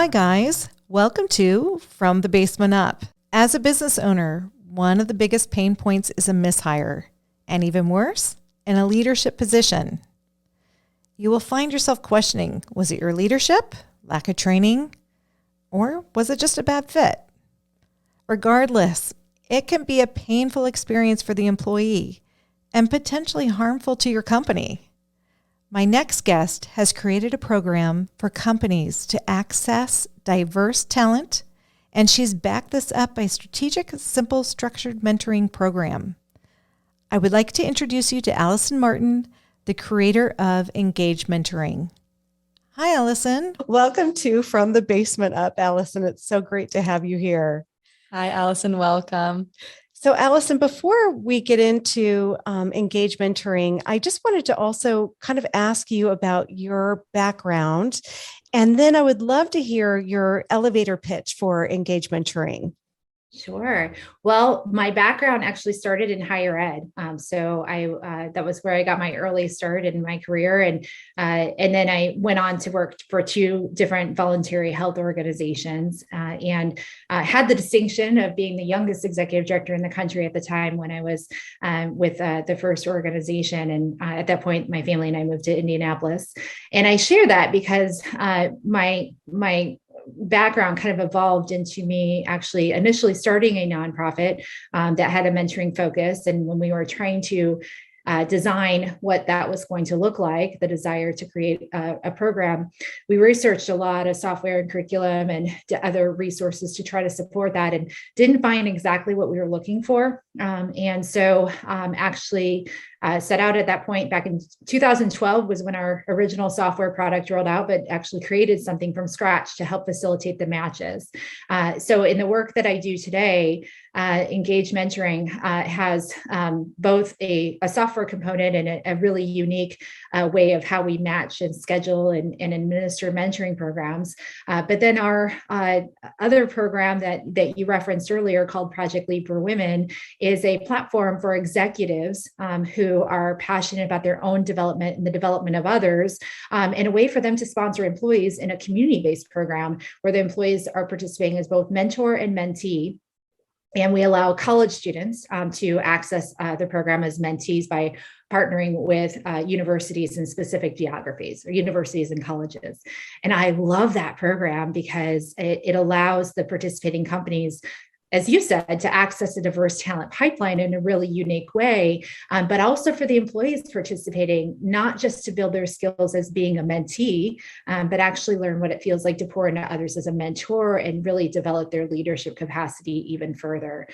Hi, guys. Welcome to From the Basement Up. As a business owner, one of the biggest pain points is a mishire, and even worse, in a leadership position. You will find yourself questioning, was it your leadership, lack of training, or was it just a bad fit? Regardless, it can be a painful experience for the employee and potentially harmful to your company. My next guest has created a program for companies to access diverse talent, and she's backed this up by a strategic, simple, structured mentoring program. I would like to introduce you to Alison Martin, the creator of Engage Mentoring. Hi, Alison. Welcome to From the Basement Up, Alison. It's so great to have you here. Hi, Alison. Welcome. So, Alison, before we get into Engage Mentoring, I just wanted to also kind of ask you about your background. And then I would love to hear your elevator pitch for Engage Mentoring. Sure. Well, my background actually started in higher ed. So that was where I got my early start in my career. And then I went on to work for two different voluntary health organizations and had the distinction of being the youngest executive director in the country at the time when I was with the first organization. And at that point, my family and I moved to Indianapolis. And I share that because my background kind of evolved into me actually initially starting a nonprofit that had a mentoring focus. And when we were trying to design what that was going to look like, the desire to create a program, we researched a lot of software and curriculum and other resources to try to support that and didn't find exactly what we were looking for. And so actually set out at that point back in 2012 was when our original software product rolled out, but actually created something from scratch to help facilitate the matches. So in the work that I do today, Engage Mentoring has both a software component and a really unique way of how we match and schedule and administer mentoring programs. But then our other program that you referenced earlier called Project Lead for Women is a platform for executives who are passionate about their own development and the development of others, and a way for them to sponsor employees in a community-based program where the employees are participating as both mentor and mentee. And we allow college students to access the program as mentees by partnering with universities in specific geographies or universities and colleges. And I love that program because it allows the participating companies, as you said, to access a diverse talent pipeline in a really unique way, but also for the employees participating, not just to build their skills as being a mentee, but actually learn what it feels like to pour into others as a mentor and really develop their leadership capacity even further.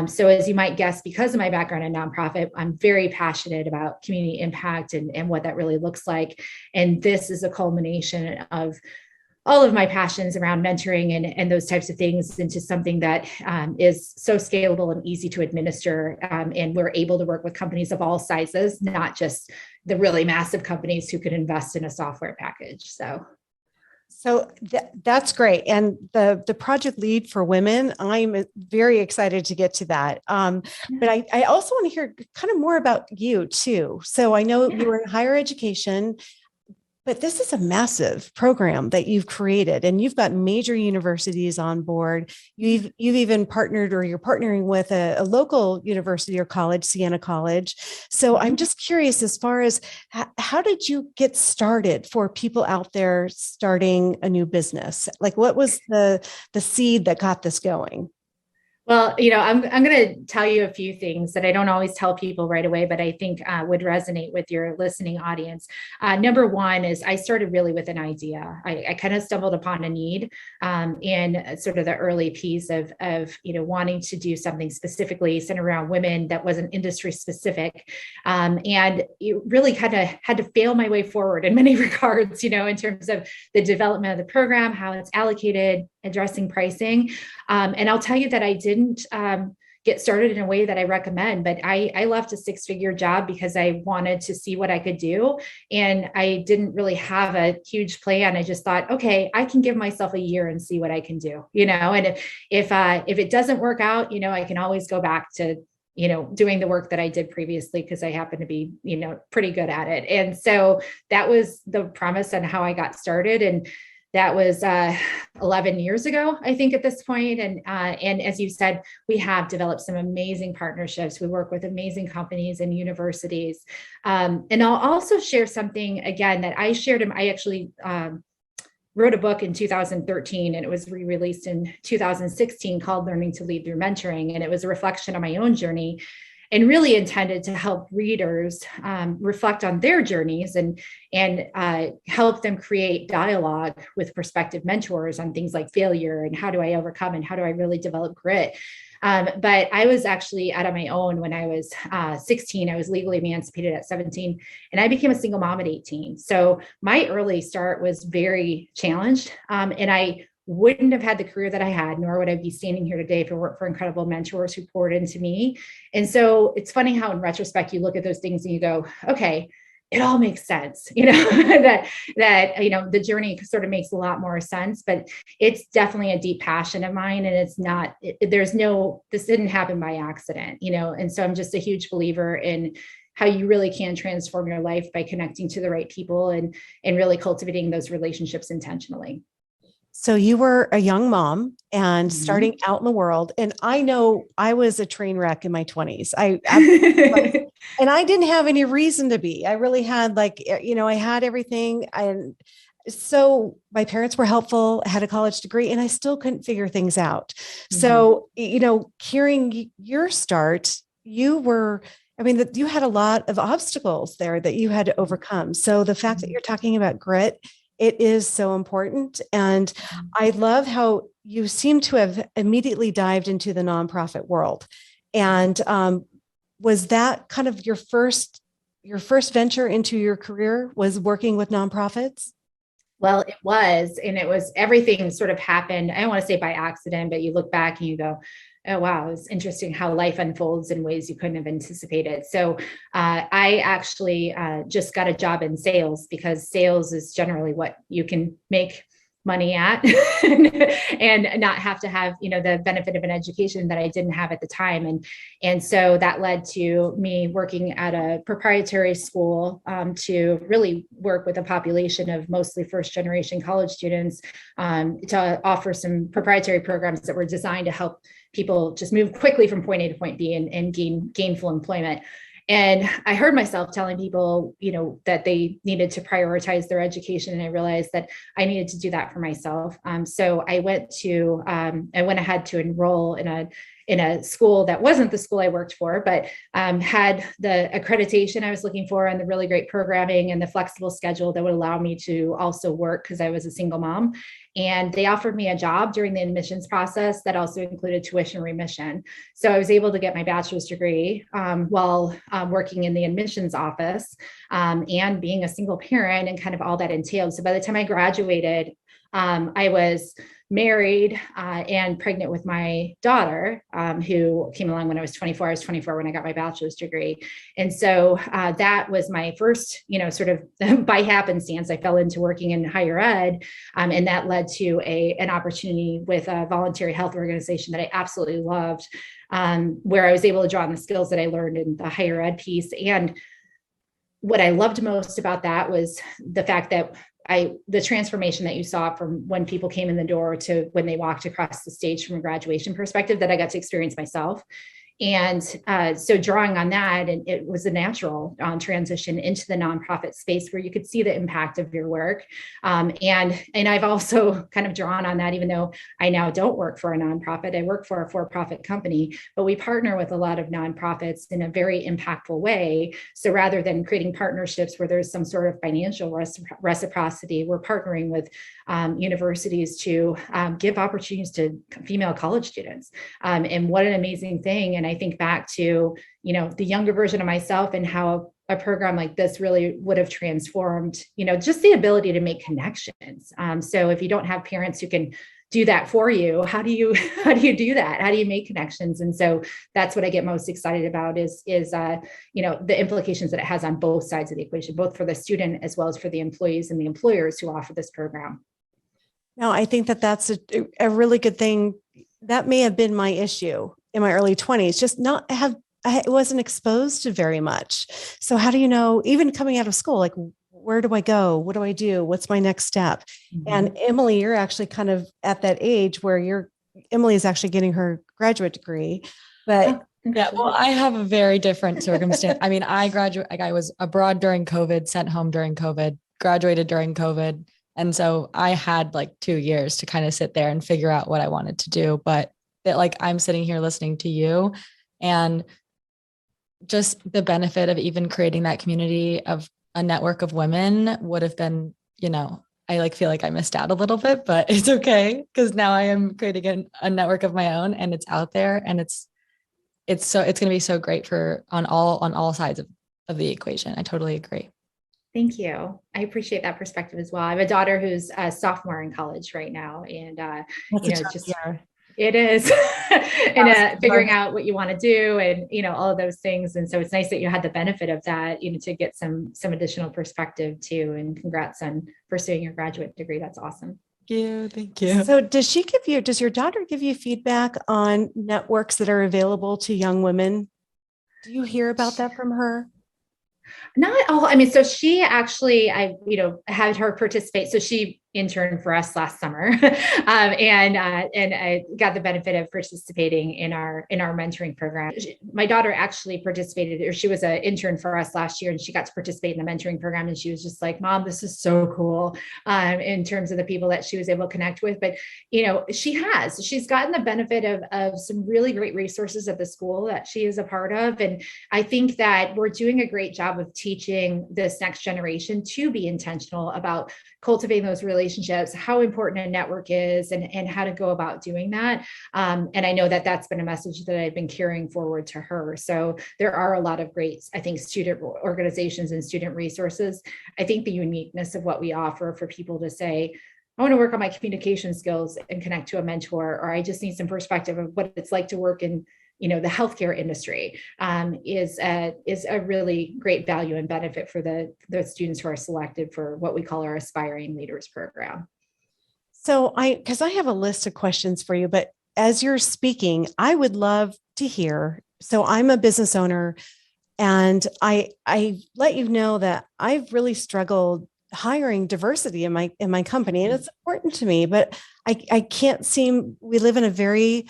So as you might guess, because of my background in nonprofit, I'm very passionate about community impact and what that really looks like. And this is a culmination of all of my passions around mentoring and those types of things into something that is so scalable and easy to administer. And we're able to work with companies of all sizes, not just the really massive companies who could invest in a software package. So that's great. And the Project Lead for Women, I'm very excited to get to that. But I also want to hear kind of more about you too. So I know you were in higher education, but this is a massive program that you've created, and you've got major universities on board. You've even partnered, or you're partnering with a local university or college, Siena College. So I'm just curious, as far as how did you get started for people out there starting a new business? Like, what was the seed that got this going? Well, I'm going to tell you a few things that I don't always tell people right away, but I think would resonate with your listening audience. Number one is I started really with an idea. I kind of stumbled upon a need in sort of the early piece of wanting to do something specifically centered around women that wasn't industry specific. And it really kind of had to fail my way forward in many regards, in terms of the development of the program, how it's allocated, addressing pricing. And I'll tell you that I didn't get started in a way that I recommend, but I left a 6-figure job because I wanted to see what I could do. And I didn't really have a huge plan. I just thought, okay, I can give myself a year and see what I can do, and if it doesn't work out, I can always go back to doing the work that I did previously because I happen to be, pretty good at it. And so that was the premise on how I got started. And that was 11 years ago, I think, at this point. And as you said, we have developed some amazing partnerships. We work with amazing companies and universities. And I'll also share something again that I shared. I actually wrote a book in 2013, and it was re-released in 2016 called Learning to Lead Through Mentoring. And it was a reflection on my own journey, and really intended to help readers reflect on their journeys and help them create dialogue with prospective mentors on things like failure and how do I overcome and how do I really develop grit. But I was actually out on my own when I was 16. I was legally emancipated at 17, and I became a single mom at 18. So my early start was very challenged, and I wouldn't have had the career that I had, nor would I be standing here today if it weren't for incredible mentors who poured into me. And so it's funny how in retrospect, you look at those things and you go, okay, it all makes sense, that the journey sort of makes a lot more sense, but it's definitely a deep passion of mine. And it's not, this didn't happen by accident, and so I'm just a huge believer in how you really can transform your life by connecting to the right people and really cultivating those relationships intentionally. So you were a young mom and starting out in the world. And I know I was a train wreck in my 20s. And I didn't have any reason to be. I really had I had everything. And so my parents were helpful. I had a college degree and I still couldn't figure things out. So, hearing your start, you had a lot of obstacles there that you had to overcome. So the fact that you're talking about grit, it is so important. And I love how you seem to have immediately dived into the nonprofit world. And was that kind of your first venture into your career, was working with nonprofits? Well, it was, and it was, everything sort of happened. I don't want to say by accident, but you look back and you go, oh, wow, it's interesting how life unfolds in ways you couldn't have anticipated. So I actually just got a job in sales, because sales is generally what you can make money at and not have to have, the benefit of an education that I didn't have at the time. And so that led to me working at a proprietary school to really work with a population of mostly first generation college students to offer some proprietary programs that were designed to help people just move quickly from point A to point B and gain gainful employment. And I heard myself telling people, that they needed to prioritize their education. And I realized that I needed to do that for myself. So I went ahead to enroll in a school that wasn't the school I worked for, but had the accreditation I was looking for and the really great programming and the flexible schedule that would allow me to also work, because I was a single mom. And they offered me a job during the admissions process that also included tuition remission. So I was able to get my bachelor's degree while working in the admissions office and being a single parent and kind of all that entailed. So by the time I graduated, I was married and pregnant with my daughter, who came along when I was 24. I was 24 when I got my bachelor's degree. And so that was my first, sort of by happenstance, I fell into working in higher ed. And that led to an opportunity with a voluntary health organization that I absolutely loved, where I was able to draw on the skills that I learned in the higher ed piece. And what I loved most about that was the fact that the transformation that you saw from when people came in the door to when they walked across the stage from a graduation perspective, that I got to experience myself. And so drawing on that, and it was a natural transition into the nonprofit space where you could see the impact of your work. And I've also kind of drawn on that, even though I now don't work for a nonprofit, I work for a for-profit company, but we partner with a lot of nonprofits in a very impactful way. So rather than creating partnerships where there's some sort of financial reciprocity, we're partnering with universities to give opportunities to female college students. And what an amazing thing. And I think back to, the younger version of myself and how a program like this really would have transformed, just the ability to make connections. So if you don't have parents who can do that for you, how do you do that? How do you make connections? And so that's what I get most excited about is the implications that it has on both sides of the equation, both for the student as well as for the employees and the employers who offer this program. No, I think that that's a really good thing. That may have been my issue in my early 20s, I wasn't exposed to very much. So how do you know, even coming out of school, like where do I go? What do I do? What's my next step? Mm-hmm. And Emily, you're actually kind of at that age where Emily is actually getting her graduate degree, but yeah, well, I have a very different circumstance. I mean, I was abroad during COVID, sent home during COVID, graduated during COVID. And so I had like 2 years to kind of sit there and figure out what I wanted to do. But that, like, I'm sitting here listening to you, and just the benefit of even creating that community of a network of women would have been, I like feel like I missed out a little bit, but it's okay, because now I am creating a network of my own, and it's out there, and it's going to be so great on all sides of the equation. I totally agree. Thank you. I appreciate that perspective as well. I have a daughter who's a sophomore in college right now, and it is, and figuring out what you want to do, and all of those things. And so it's nice that you had the benefit of that, to get some additional perspective too. And congrats on pursuing your graduate degree. That's awesome. Thank you. So does your daughter give you feedback on networks that are available to young women? Do you hear about that from her? Not all. I mean, so she actually, had her participate. So she interned for us last summer, and I got the benefit of participating in our mentoring program. My daughter actually participated, or she was an intern for us last year, and she got to participate in the mentoring program. And she was just like, "Mom, this is so cool," in terms of the people that she was able to connect with. But she's gotten the benefit of some really great resources at the school that she is a part of, and I think that we're doing a great job of teaching this next generation to be intentional about cultivating those relationships, how important a network is, and how to go about doing that. And I know that that's been a message that I've been carrying forward to her. So there are a lot of great, I think, student organizations and student resources. I think the uniqueness of what we offer for people to say, I want to work on my communication skills and connect to a mentor, or I just need some perspective of what it's like to work in the healthcare industry, is a really great value and benefit for the students who are selected for what we call our Aspiring Leaders program. So because I have a list of questions for you, but as you're speaking, I would love to hear. So I'm a business owner, and I let you know that I've really struggled hiring diversity in my company, and it's important to me, but I can't seem. We live in a very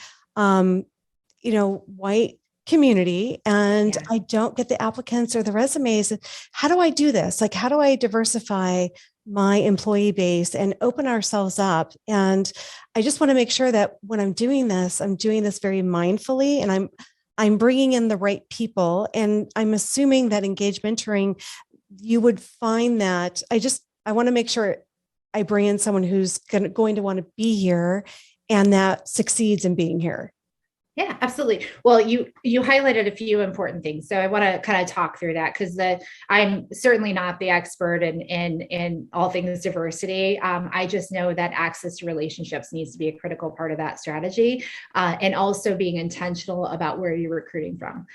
white community, and I don't get the applicants or the resumes. How do I do this? Like, how do I diversify my employee base and open ourselves up? And I just want to make sure that when I'm doing this very mindfully, and I'm bringing in the right people. And I'm assuming that Engage Mentoring, you would find that I want to make sure I bring in someone who's going to want to be here and that succeeds in being here. Yeah, absolutely. Well, you highlighted a few important things. So I want to kind of talk through that, because I'm certainly not the expert in all things diversity. I just know that access to relationships needs to be a critical part of that strategy, and also being intentional about where you're recruiting from.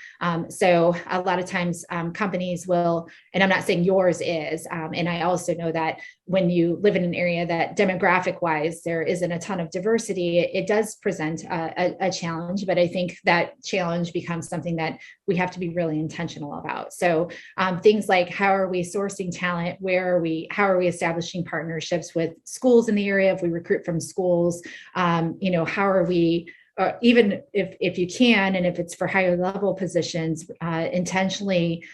So a lot of times companies will, and I'm not saying yours is, and I also know that when you live in an area that demographic wise, there isn't a ton of diversity, it does present a challenge. But I think that challenge becomes something that we have to be really intentional about. So things like, how are we sourcing talent? How are we establishing partnerships with schools in the area? If we recruit from schools, how are we, even if you can, and if it's for higher level positions, intentionally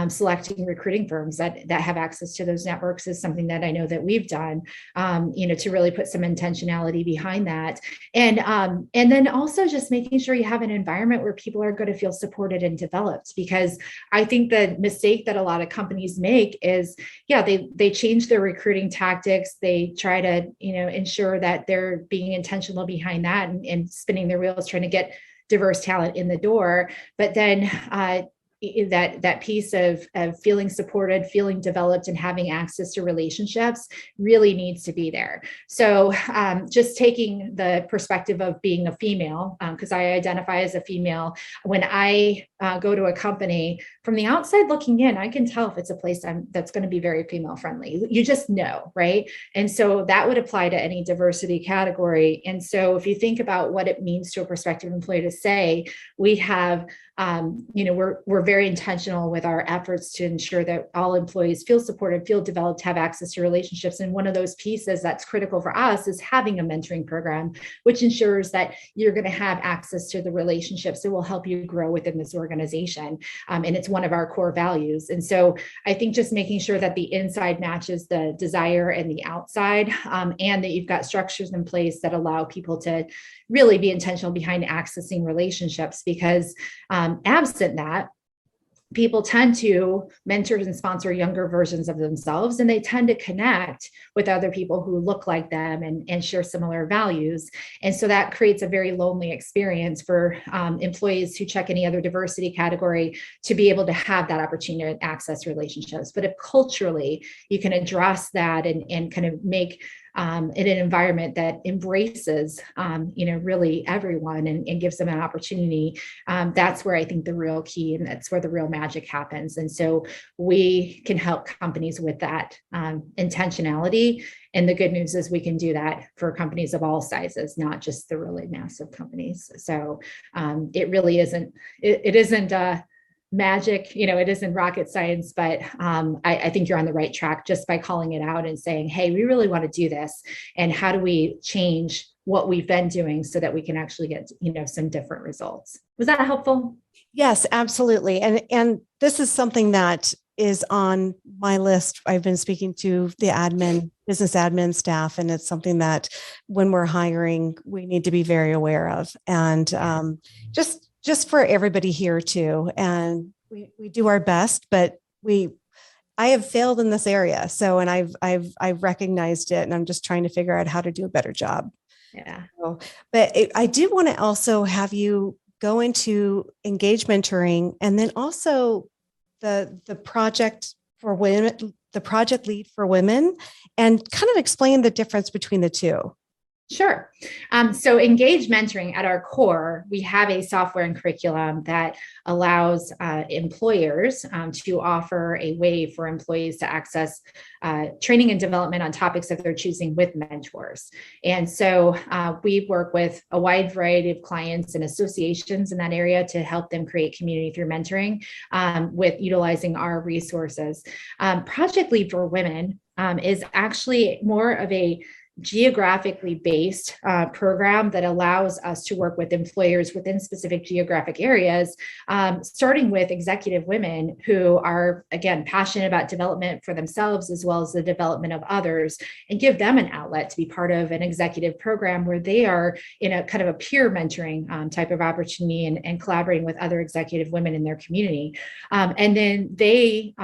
selecting recruiting firms that have access to those networks is something that I know that we've done, to really put some intentionality behind that. And then also just making sure you have an environment where people are going to feel supported and developed, because I think the mistake that a lot of companies make is, they change their recruiting tactics. They try to, ensure that they're being intentional behind that and spinning their wheels, trying to get diverse talent in the door. But then that piece of feeling supported, feeling developed, and having access to relationships really needs to be there. So just taking the perspective of being a female, because I identify as a female, when I go to a company, from the outside looking in, I can tell if it's a place that's going to be very female friendly. You just know, right? And so that would apply to any diversity category. And so if you think about what it means to a prospective employee to say, we have we're very intentional with our efforts to ensure that all employees feel supported, feel developed, have access to relationships. And one of those pieces that's critical for us is having a mentoring program, which ensures that you're going to have access to the relationships that will help you grow within this organization. And it's one of our core values. And so I think just making sure that the inside matches the desire and the outside, and that you've got structures in place that allow people to really be intentional behind accessing relationships, because absent that, people tend to mentor and sponsor younger versions of themselves, and they tend to connect with other people who look like them and share similar values. And so that creates a very lonely experience for employees who check any other diversity category to be able to have that opportunity to access relationships. But if culturally you can address that and kind of make in an environment that embraces, really everyone and gives them an opportunity, that's where I think the real key, and that's where the real magic happens. And so we can help companies with that intentionality. And the good news is we can do that for companies of all sizes, not just the really massive companies. So it really isn't, it isn't magic, it isn't rocket science, but I think you're on the right track just by calling it out and saying, hey, we really want to do this. And how do we change what we've been doing so that we can actually get, some different results? Was that helpful? Yes, absolutely. And this is something that is on my list. I've been speaking to the business admin staff, and it's something that when we're hiring, we need to be very aware of. And just for everybody here too. And we do our best, but I have failed in this area. So, and I've recognized it, and I'm just trying to figure out how to do a better job. Yeah. But I do want to also have you go into engage mentoring, and then also the project for women, the project lead for women, and kind of explain the difference between the two. Sure. So Engage Mentoring, at our core, we have a software and curriculum that allows employers to offer a way for employees to access training and development on topics of their choosing with mentors. And so we work with a wide variety of clients and associations in that area to help them create community through mentoring with utilizing our resources. Project Lead for Women is actually more of a geographically based program that allows us to work with employers within specific geographic areas, starting with executive women who are, again, passionate about development for themselves as well as the development of others, and give them an outlet to be part of an executive program where they are in a kind of a peer mentoring type of opportunity and collaborating with other executive women in their community. And then they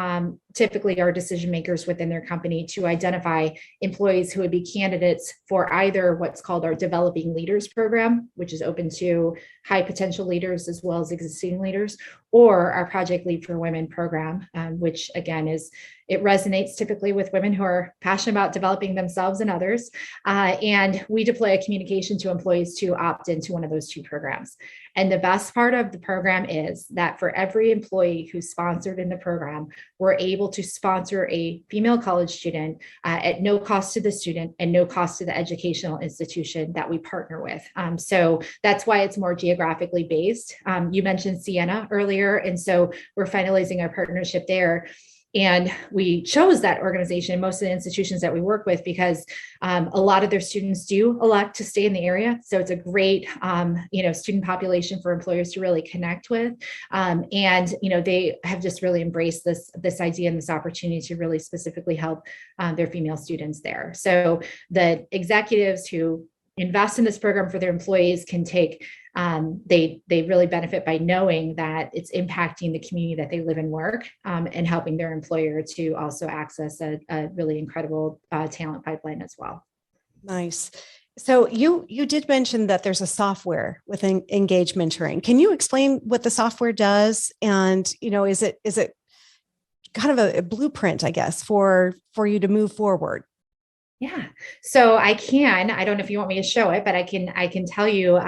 typically are decision makers within their company to identify employees who would be candidates for either what's called our Developing Leaders program, which is open to high potential leaders as well as existing leaders, or our Project Lead for Women program, which again it resonates typically with women who are passionate about developing themselves and others. And we deploy a communication to employees to opt into one of those two programs. And the best part of the program is that for every employee who's sponsored in the program, we're able to sponsor a female college student at no cost to the student and no cost to the educational institution that we partner with. So that's why it's more geographically based. You mentioned Siena earlier, and so we're finalizing our partnership there. And we chose that organization, most of the institutions that we work with, because a lot of their students do elect to stay in the area. So it's a great, student population for employers to really connect with. And, they have just really embraced this idea and this opportunity to really specifically help their female students there. So the executives who invest in this program for their employees can take, they really benefit by knowing that it's impacting the community that they live and work, and helping their employer to also access a really incredible talent pipeline as well. Nice. So you did mention that there's a software with Engage Mentoring. Can you explain what the software does? And, is it kind of a blueprint, I guess, for you to move forward? Yeah. So I don't know if you want me to show it, but I can tell you,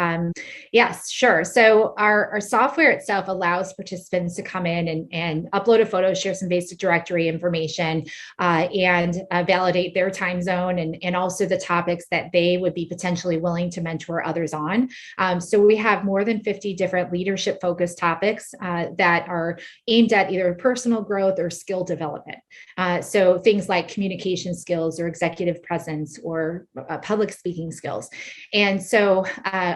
yes, sure. So our software itself allows participants to come in and upload a photo, share some basic directory information, and validate their time zone and also the topics that they would be potentially willing to mentor others on. So we have more than 50 different leadership focused topics that are aimed at either personal growth or skill development. So things like communication skills or executive presence or public speaking skills. And so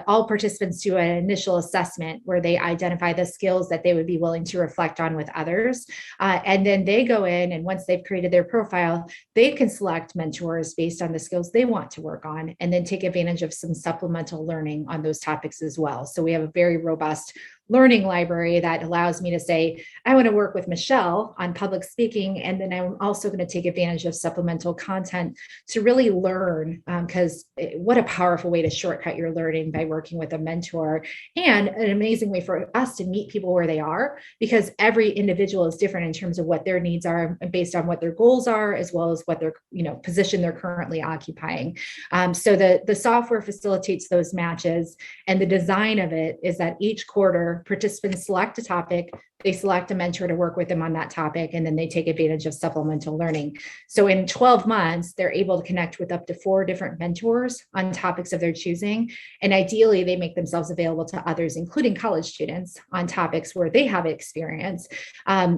all participants do an initial assessment where they identify the skills that they would be willing to reflect on with others. And then they go in, and once they've created their profile, they can select mentors based on the skills they want to work on, and then take advantage of some supplemental learning on those topics as well. So we have a very robust learning library that allows me to say, I want to work with Michelle on public speaking. And then I'm also going to take advantage of supplemental content to really learn, because what a powerful way to shortcut your learning by working with a mentor, and an amazing way for us to meet people where they are, because every individual is different in terms of what their needs are based on what their goals are, as well as what their position they're currently occupying. So the software facilitates those matches, and the design of it is that each quarter participants select a topic, they select a mentor to work with them on that topic, and then they take advantage of supplemental learning. So in 12 months, they're able to connect with up to 4 different mentors on topics of their choosing. And ideally, they make themselves available to others, including college students, on topics where they have experience,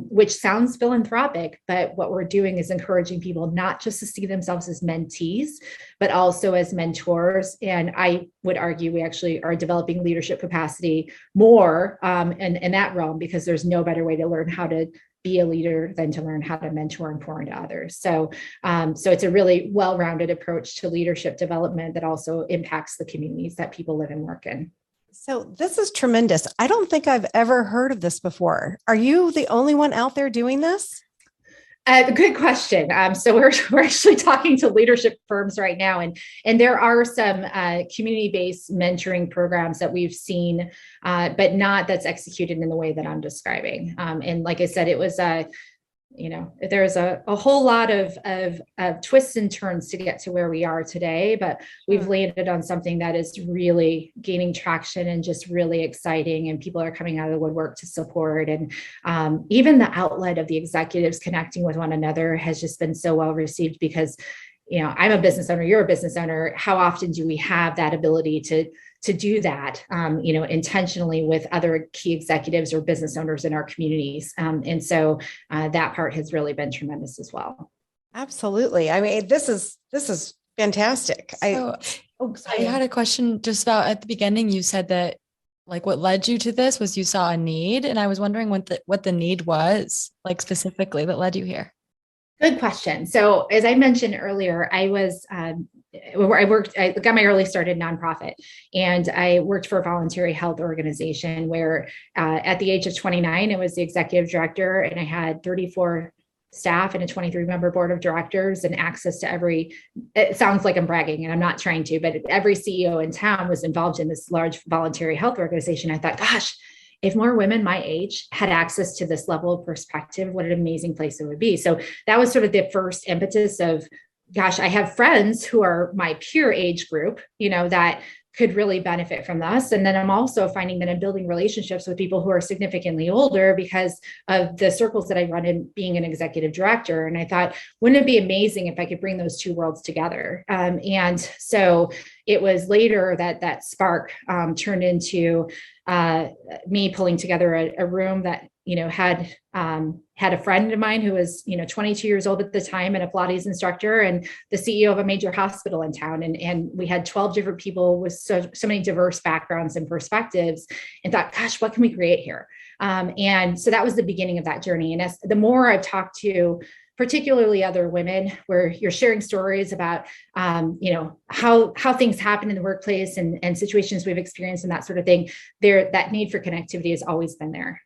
which sounds philanthropic, but what we're doing is encouraging people not just to see themselves as mentees, but also as mentors. And I would argue we actually are developing leadership capacity more in that realm, because there's no better way to learn how to be a leader than to learn how to mentor and pour into others. So it's a really well-rounded approach to leadership development that also impacts the communities that people live and work in. So this is tremendous. I don't think I've ever heard of this before. Are you the only one out there doing this? Good question. So we're actually talking to leadership firms right now, and there are some community-based mentoring programs that we've seen, but not that's executed in the way that I'm describing. And like I said, it was there's a whole lot of twists and turns to get to where we are today, but we've landed on something that is really gaining traction and just really exciting, and people are coming out of the woodwork to support. And even the outlet of the executives connecting with one another has just been so well received, because I'm a business owner, you're a business owner. How often do we have that ability to do that, intentionally with other key executives or business owners in our communities? And so that part has really been tremendous as well. Absolutely. I mean, this is fantastic. I had a question just about, at the beginning, you said that like what led you to this was you saw a need. And I was wondering what the need was, like specifically, that led you here. Good question. So as I mentioned earlier, I got my early start in nonprofit, and I worked for a voluntary health organization where at the age of 29, I was the executive director, and I had 34 staff and a 23-member board of directors, and access to it sounds like I'm bragging, and I'm not trying to, but every CEO in town was involved in this large voluntary health organization. I thought, gosh, if more women my age had access to this level of perspective, what an amazing place it would be. So that was sort of the first impetus of, gosh, I have friends who are my peer age group, that could really benefit from this. And then I'm also finding that I'm building relationships with people who are significantly older because of the circles that I run in being an executive director. And I thought, wouldn't it be amazing if I could bring those two worlds together? And so it was later that spark turned into me pulling together a room that had a friend of mine who was 22 years old at the time and a Pilates instructor and the CEO of a major hospital in town, and we had 12 different people with so many diverse backgrounds and perspectives, and thought, gosh, what can we create here? And so that was the beginning of that journey. And as the more I've talked to particularly other women, where you're sharing stories about, how things happen in the workplace and situations we've experienced and that sort of thing, that need for connectivity has always been there.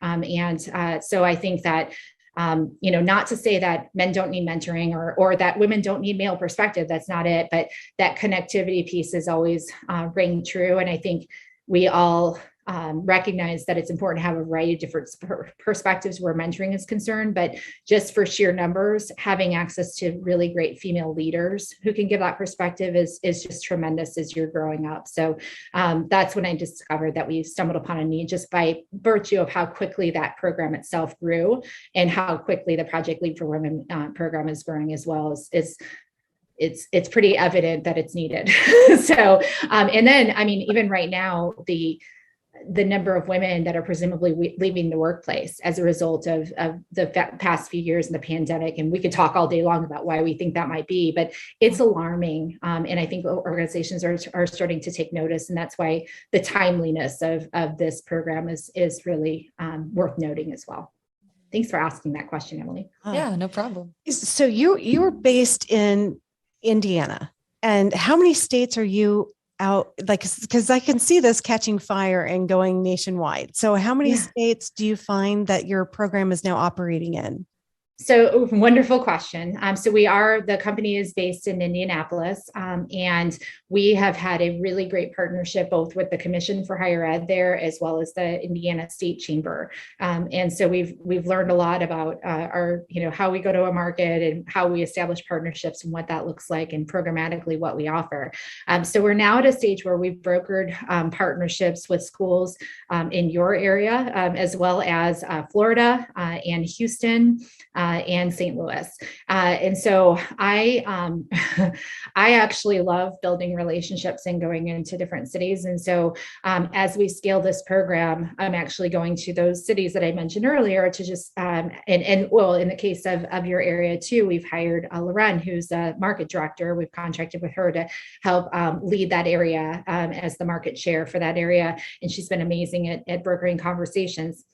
So I think that, not to say that men don't need mentoring or that women don't need male perspective, that's not it, but that connectivity piece is always ring true. And I think we all recognize that it's important to have a variety of different perspectives where mentoring is concerned, but just for sheer numbers, having access to really great female leaders who can give that perspective is just tremendous as you're growing up. So that's when I discovered that we stumbled upon a need just by virtue of how quickly that program itself grew and how quickly the Project Lead for Women program is growing as well. It's pretty evident that it's needed. So, and then, I mean, even right now, the number of women that are presumably leaving the workplace as a result of the past few years in the pandemic. And we could talk all day long about why we think that might be, but it's alarming. And I think organizations are starting to take notice. And that's why the timeliness of this program is really worth noting as well. Thanks for asking that question, Emily. Yeah, no problem. So you were based in Indiana, and how many states are you out, like, because I can see this catching fire and going nationwide. So how many states do you find that your program is now operating in? So wonderful question. So the company is based in Indianapolis, and we have had a really great partnership both with the Commission for Higher Ed there as well as the Indiana State Chamber. And so we've learned a lot about our, how we go to a market and how we establish partnerships and what that looks like and programmatically what we offer. So we're now at a stage where we've brokered partnerships with schools in your area, as well as Florida and Houston, and St. Louis. And so I actually love building relationships and going into different cities. And so as we scale this program, I'm actually going to those cities that I mentioned earlier to just, and well, in the case of your area too, we've hired Loren, who's a market director. We've contracted with her to help lead that area as the market share for that area. And she's been amazing at brokering conversations.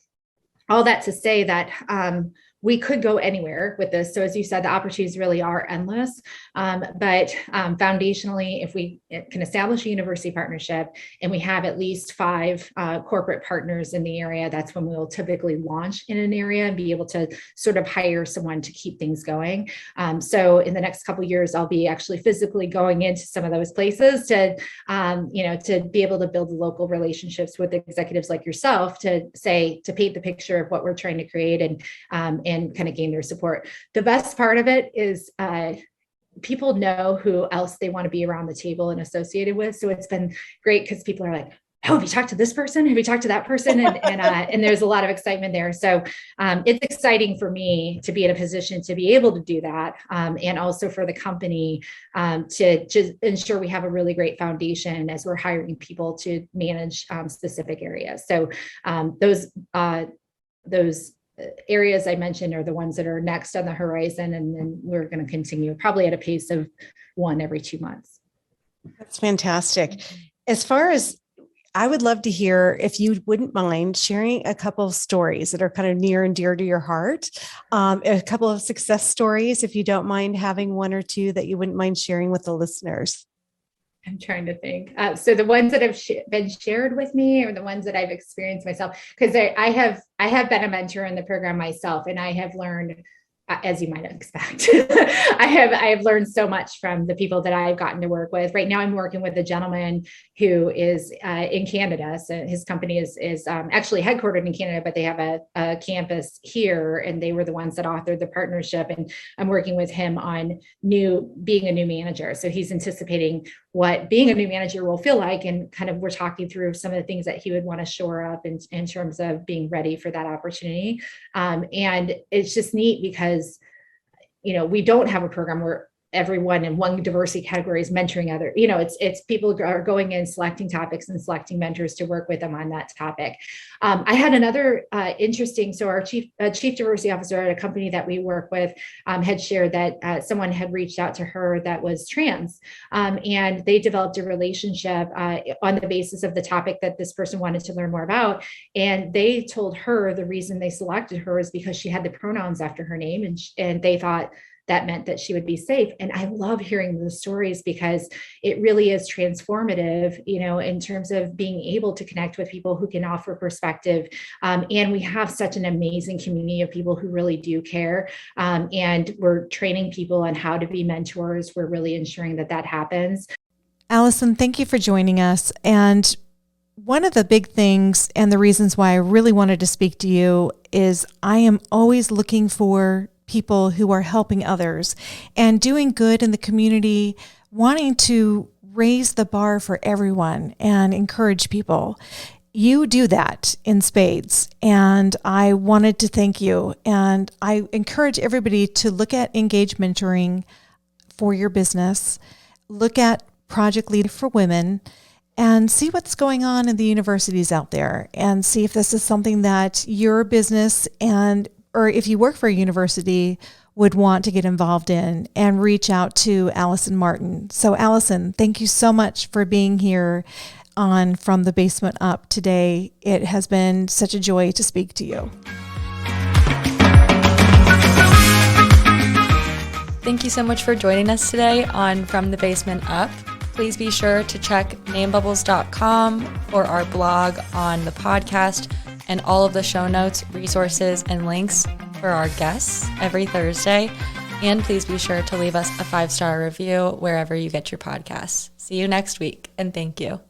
All that to say that we could go anywhere with this. So as you said, the opportunities really are endless. But foundationally, if we can establish a university partnership and we have at least 5 corporate partners in the area, that's when we'll typically launch in an area and be able to sort of hire someone to keep things going. So in the next couple of years, I'll be actually physically going into some of those places to, to be able to build local relationships with executives like yourself to paint the picture of what we're trying to create and kind of gain their support. The best part of it is people know who else they want to be around the table and associated with. So it's been great because people are like, oh, have you talked to this person? Have you talked to that person? And there's a lot of excitement there. So it's exciting for me to be in a position to be able to do that. And also for the company to just ensure we have a really great foundation as we're hiring people to manage specific areas. So those areas I mentioned are the ones that are next on the horizon. And then we're going to continue probably at a pace of 1 every 2 months. That's fantastic. As far as I would love to hear, if you wouldn't mind sharing a couple of stories that are kind of near and dear to your heart, a couple of success stories, if you don't mind having 1 or 2 that you wouldn't mind sharing with the listeners. I'm trying to think. So the ones that have been shared with me are the ones that I've experienced myself, because I have been a mentor in the program myself, and I have learned, as you might expect, I have learned so much from the people that I've gotten to work with. Right now, I'm working with a gentleman who is in Canada. So his company is actually headquartered in Canada, but they have a campus here, and they were the ones that authored the partnership. And I'm working with him on being a new manager. So he's anticipating what being a new manager will feel like, and kind of we're talking through some of the things that he would want to shore up in terms of being ready for that opportunity. And it's just neat because, we don't have a program where everyone in one diversity category is mentoring other, it's people are going in, selecting topics and selecting mentors to work with them on that topic. I had another interesting, so our chief diversity officer at a company that we work with had shared that someone had reached out to her that was trans, and they developed a relationship on the basis of the topic that this person wanted to learn more about. And they told her the reason they selected her is because she had the pronouns after her name, and they thought that meant that she would be safe. And I love hearing those stories because it really is transformative, in terms of being able to connect with people who can offer perspective. And we have such an amazing community of people who really do care. And we're training people on how to be mentors. We're really ensuring that happens. Alison, thank you for joining us. And one of the big things and the reasons why I really wanted to speak to you is I am always looking for people who are helping others and doing good in the community, wanting to raise the bar for everyone and encourage people. You do that in spades, and I wanted to thank you. And I encourage everybody to look at Engage Mentoring for your business, look at Project Lead for Women, and see what's going on in the universities out there, and see if this is something that your business or if you work for a university would want to get involved in, and reach out to Alison Martin. So Alison, thank you so much for being here on From the Basement Up today. It has been such a joy to speak to you. Thank you so much for joining us today on From the Basement Up. Please be sure to check namebubbles.com for our blog on the podcast and all of the show notes, resources, and links for our guests every Thursday. And please be sure to leave us a 5-star review wherever you get your podcasts. See you next week, and thank you.